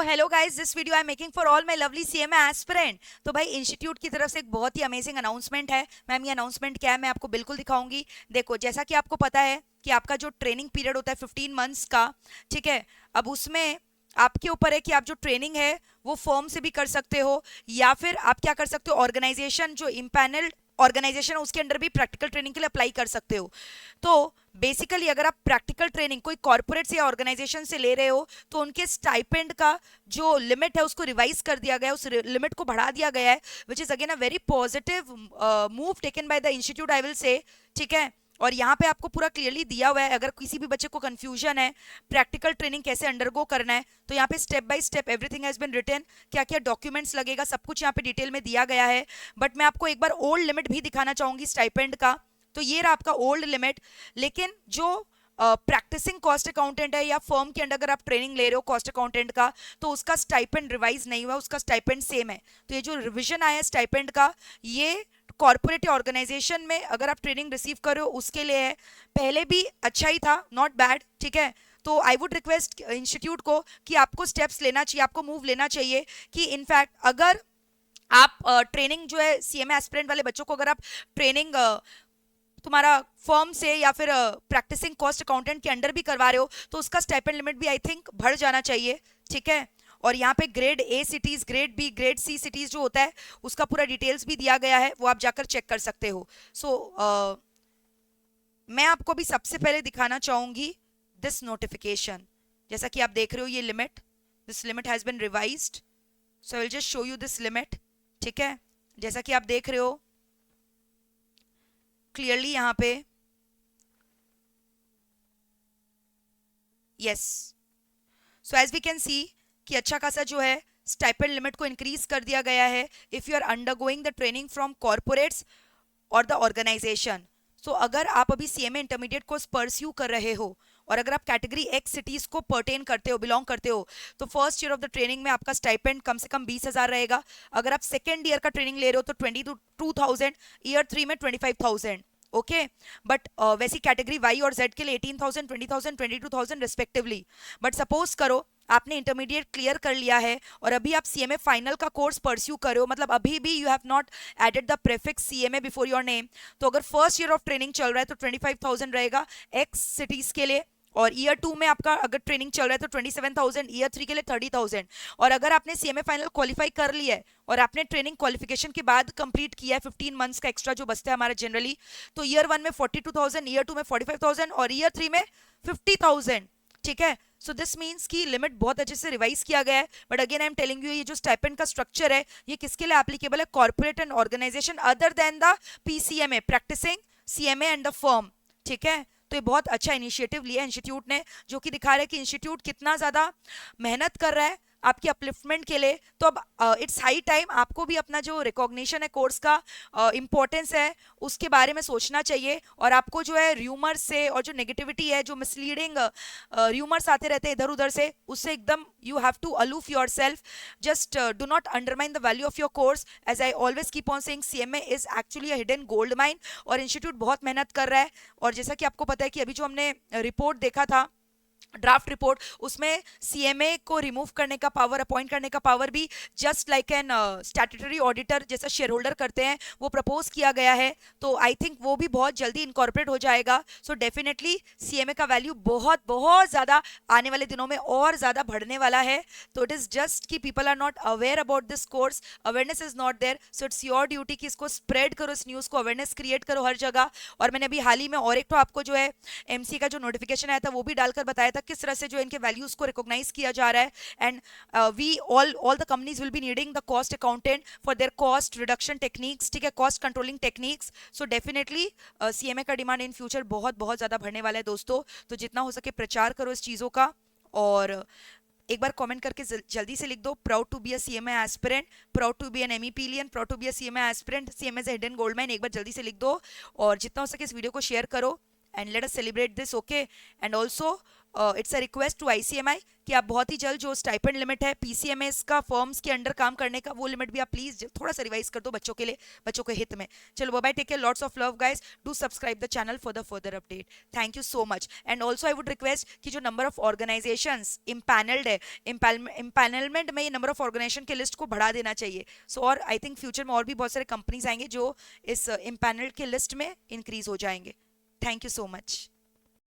Hello guys, this video I am making for all my lovely CMA aspirant. तो भाई institute की तरफ से एक बहुत ही अमेजिंग अनाउंसमेंट है। मैम, ये अनाउंसमेंट क्या है मैं आपको बिल्कुल दिखाऊंगी। देखो, जैसा कि आपको पता है कि आपका जो ट्रेनिंग पीरियड होता है 15 मंथ्स का, ठीक है। अब उसमें आपके ऊपर है कि आप जो ट्रेनिंग है वो फर्म से भी कर सकते हो, या फिर आप क्या कर सकते हो, ऑर्गेनाइजेशन जो इम्पैनल्ड ऑर्गेनाइजेशन है उसके अंडर भी प्रैक्टिकल ट्रेनिंग के लिए अप्लाई कर सकते हो। तो बेसिकली अगर आप प्रैक्टिकल ट्रेनिंग कोई कॉर्पोरेट से या ऑर्गेनाइजेशन से ले रहे हो तो उनके स्टाइपेंड का जो लिमिट है उसको रिवाइज कर दिया गया है, उस लिमिट को बढ़ा दिया गया है, which is again a very positive move taken by the institute, I will say. ठीक है। और यहाँ पे आपको पूरा क्लियरली दिया हुआ है, अगर किसी भी बच्चे को कंफ्यूजन है प्रैक्टिकल ट्रेनिंग कैसे अंडरगो करना है, तो यहाँ पे step by step everything has been written, क्या क्या डॉक्यूमेंट्स लगेगा सब कुछ यहाँ पे डिटेल में दिया गया है। बट मैं आपको एक बार ओल्ड लिमिट भी दिखाना चाहूंगी स्टाइपेंड का। तो ये रहा आपका ओल्ड लिमिट। लेकिन जो प्रैक्टिसिंग कॉस्ट अकाउंटेंट है या फर्म के अंडर अगर आप ट्रेनिंग ले रहे हो कॉस्ट अकाउंटेंट का, तो उसका स्टाइपेंड रिवाइज नहीं हुआ, उसका स्टाइपेंड सेम है। तो ये जो रिवीजन आया है स्टाइपेंड का, ये कॉर्पोरेट ऑर्गेनाइजेशन में अगर आप ट्रेनिंग रिसीव कर रहे हो उसके लिए है। पहले भी अच्छा ही था, नॉट बैड, ठीक है। तो आई वुड रिक्वेस्ट इंस्टीट्यूट को कि आपको स्टेप्स लेना चाहिए, आपको मूव लेना चाहिए कि इनफैक्ट अगर आप ट्रेनिंग जो है सीएमए एस्पिरेंट वाले बच्चों को अगर आप ट्रेनिंग तुम्हारा फर्म से या फिर प्रैक्टिसिंग कॉस्ट अकाउंटेंट के अंडर भी करवा रहे हो, तो उसका स्टाइपेंड लिमिट भी आई थिंक बढ़ जाना चाहिए। ठीक है। और यहाँ पे grade A cities, grade B, grade C cities जो होता है उसका पूरा डिटेल्स भी दिया गया है, वो आप जाकर चेक कर सकते हो। सो मैं आपको भी सबसे पहले दिखाना चाहूंगी दिस नोटिफिकेशन। जैसा कि आप देख रहे हो ये limit, this limit has been revised. So I will just show you this limit. ठीक है। जैसा कि आप देख रहे हो क्लियरली यहाँ पे, yes. So as we can see कि अच्छा खासा जो है स्टाइपेंड लिमिट को इंक्रीज कर दिया गया है if you are undergoing the training from corporates और द ऑर्गेनाइजेशन। सो अगर आप अभी सीएमए इंटरमीडिएट कोर्स परस्यू कर रहे हो और अगर आप कैटेगरी एक्स सिटीज को पर्टेन करते हो, बिलोंग करते हो, तो first year of the training में आपका स्टाइपेंड कम से कम 20,000 रहेगा। अगर आप सेकेंड ईयर का ट्रेनिंग ले रहे हो तो 22,000, ईयर 3 में 25,000। ओके। बट वैसी कैटेगरी वाई और जेड के लिए 18,000, 20,000, 22,000 रिस्पेक्टिवली। बट सपोज करो आपने इंटरमीडिएट क्लियर कर लिया है और अभी आप सीएमए फाइनल का कोर्स परस्यू कर रहे हो, मतलब अभी भी you have not added the prefix CMA before your name, तो अगर फर्स्ट ईयर ऑफ ट्रेनिंग चल रहा है तो 25,000 रहेगा एक्स सिटीज के लिए। और ईयर 2 में आपका अगर ट्रेनिंग चल रहा है तो 27,000, ईयर 3 के लिए 30,000। और अगर आपने सीएमए फाइनल क्वालिफाई कर लिया है और आपने ट्रेनिंग क्वालिफिकेशन के बाद कंप्लीट किया है 15 मंथ्स का एक्स्ट्रा जो बचता है हमारा जनरली, तो ईयर 1 में 42,000, ईयर 2 में 45,000 और ईयर 3 में 50,000। ठीक है। सो दिस मीन्स की लिमिट बहुत अच्छे से रिवाइज किया गया है। But again I am telling you, ये जो स्टाइपेंड का स्ट्रक्चर है ये किसके लिए एप्लीकेबल है, corporate and organisation other than the PCMA, practising CMA and the firm. ठीक है। तो ये बहुत अच्छा इनिशिएटिव लिया इंस्टीट्यूट ने, जो कि दिखा रहा है कि इंस्टीट्यूट कितना ज्यादा मेहनत कर रहा है आपकी अपलिफ्टमेंट के लिए। तो अब इट्स हाई टाइम आपको भी अपना जो रिकॉग्निशन है कोर्स का, इंपॉर्टेंस है, उसके बारे में सोचना चाहिए। और आपको जो है र्यूमर से और जो नेगेटिविटी है, जो मिसलीडिंग र्यूमर्स आते रहते हैं इधर उधर से, उससे एकदम you have to aloof yourself. Just do not undermine the value of your course. As I always keep on saying, CMA is actually a hidden gold mine और इंस्टीट्यूट बहुत मेहनत कर रहा है। और जैसा कि आपको पता है कि अभी जो हमने रिपोर्ट देखा था, ड्राफ्ट रिपोर्ट, उसमें सीएमए को रिमूव करने का पावर, अपॉइंट करने का पावर भी just like an statutory auditor जैसा शेयर होल्डर करते हैं, वो प्रपोज किया गया है। तो आई थिंक वो भी बहुत जल्दी इनकॉर्पोरेट हो जाएगा। सो डेफिनेटली सीएमए का वैल्यू बहुत बहुत ज्यादा आने वाले दिनों में और ज्यादा बढ़ने वाला है। तो इट इज जस्ट कि people are not aware about this course, awareness is not there. So it's your duty कि इसको स्प्रेड करो, इस न्यूज को अवेयरनेस क्रिएट करो हर जगह। और मैंने अभी हाल ही में और एक तो आपको जो है एमसी का जो नोटिफिकेशन आया था वो भी डालकर बताया था किस तरह से जो इनके वैल्यूज को रिकॉग्नाइज किया जा रहा है। And we all the companies will be needing the cost accountant for their cost reduction techniques, ठीक है, cost controlling techniques. So definitely CMA का डिमांड इन फ्यूचर बहुत बहुत ज्यादा बढ़ने वाला है दोस्तों। तो जितना हो सके प्रचार करो इस चीजों का। और एक बार कमेंट करके जल्दी से लिख दो, proud to be a CMA aspirant, proud to be an एमईपीलियन, proud to be a CMA aspirant, CMA is a hidden gold mine. एक बार जल्दी से लिख दो और जितना हो सके इस वीडियो को शेयर करो, and let us celebrate this, okay? And also it's a request to ICMAI कि आप बहुत ही जल्द जो स्टाइपेंड लिमिट है पीसीएमएस का फर्म्स के अंडर काम करने का, वो लिमिट भी आप प्लीज थोड़ा सा रिवाइज कर दो बच्चों के लिए, बच्चों के हित में। चलो bye bye, take care, lots of love guys, do subscribe the channel for the further update. Thank you so much. And also I would request कि जो नंबर ऑफ ऑर्गेनाइजेशंस इम्पैनल्ड है, इम्पैनलमेंट में ये नंबर ऑफ ऑर्गेनाइजेशन के list को बढ़ा देना चाहिए। सो और आई थिंक फ्यूचर में और भी बहुत सारे कंपनीज आएंगे जो इस इम्पैनल्ड के लिस्ट में इंक्रीज हो जाएंगे। Thank you so much.